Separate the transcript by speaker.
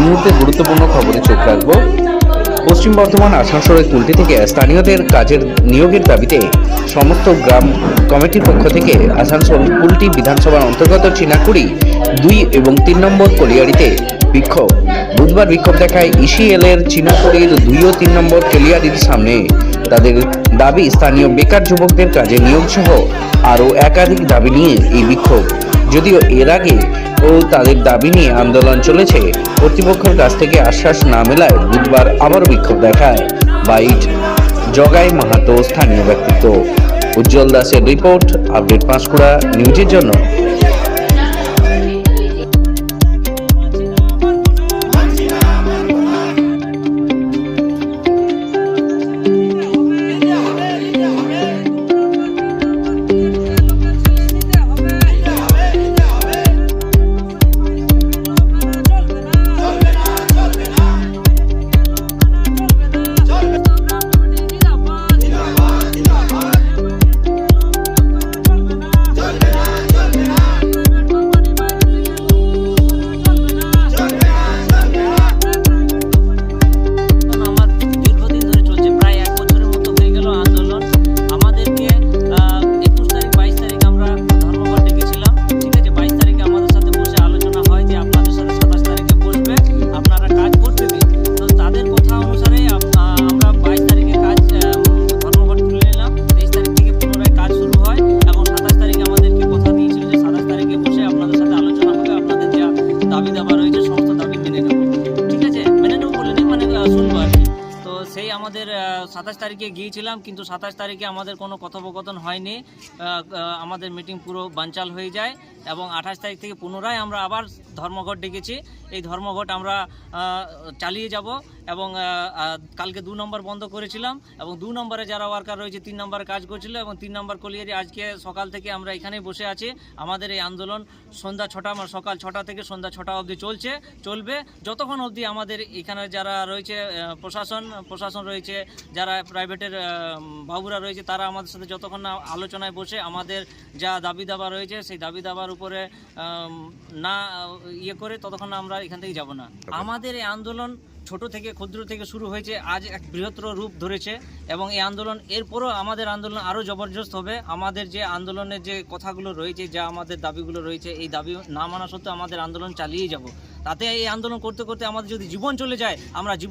Speaker 1: মুহূর্তে গুরুত্বপূর্ণ খবরে চোখ রাখবো। পশ্চিম বর্ধমান আসানসোলের কুলটি থেকে স্থানীয়দের কাজের নিয়োগের দাবিতে সমস্ত গ্রাম কমিটির পক্ষ থেকে আসানসোল কুলটি বিধানসভার অন্তর্গত চিনাকুড়ি 2 এবং 3 নম্বর কলিয়ারিতে বিক্ষোভ। বুধবার বিক্ষোভ দেখায় ইসিএল এর চিনাকুড়ির 2 ও 3 নম্বর কলিয়ারির সামনে। তাদের দাবি স্থানীয় বেকার যুবকদের কাজে নিয়োগ সহ আরও একাধিক দাবি নিয়ে এই বিক্ষোভ। যদিও এর আগে ও তাদের দাবি নিয়ে আন্দোলন চলেছে, কর্তৃপক্ষের কাছ থেকে আশ্বাস না মেলায় বুধবার আবারও বিক্ষোভ দেখায় বাইট জগাই মাহাতো স্থানীয় ব্যক্তিত্ব। উজ্জ্বল দাসের রিপোর্ট, আপডেট পাঁশকুড়া নিউজের জন্য।
Speaker 2: সেই আমাদের 27 তারিখে গিয়েছিলাম, কিন্তু 27 তারিখে আমাদের কোনো কথোপকথন হয়নি। আমাদের মিটিং পুরো বানচাল হয়ে যায় এবং 28 তারিখ থেকে পুনরায় আমরা আবার ধর্মঘট ডেকেছি। এই ধর্মঘট আমরা চালিয়ে যাব এবং কালকে 2 নম্বর বন্ধ করেছিলাম এবং 2 নম্বরে যারা ওয়ার্কার রয়েছে 3 নম্বরে কাজ করছিল এবং 3 নম্বর কলিয়ারি আজকে সকাল থেকে আমরা এখানেই বসে আছি। আমাদের এই আন্দোলন সন্ধ্যা 6টা, সকাল 6টা থেকে সন্ধ্যা 6টা অবধি চলবে, যতক্ষণ অবধি আমাদের এখানে যারা রয়েছে প্রশাসন রয়েছে, যারা প্রাইভেটের বাবুরা রয়েছে, তারা আমাদের সাথে যতক্ষণ না আলোচনায় বসে আমাদের যা দাবি দাবা রয়েছে সেই দাবি দাবার উপরে না করে ততক্ষণ আমরা এখান থেকে যাব না। আমাদের এই আন্দোলন ছোট থেকে ক্ষুদ্র থেকে শুরু হয়েছে, আজ এক বৃহত্তর রূপ ধরেছে এবং এই আন্দোলন এরপরও আমাদের আন্দোলন আরও জবরদস্ত হবে। আমাদের যে আন্দোলনের যে কথাগুলো রয়েছে, যা আমাদের দাবিগুলো রয়েছে, এই দাবি না মানা সত্ত্বেও আমাদের আন্দোলন চালিয়ে যাব। তাতে এই আন্দোলন করতে করতে আমাদের যদি জীবন চলে যায়, আমরা জীবন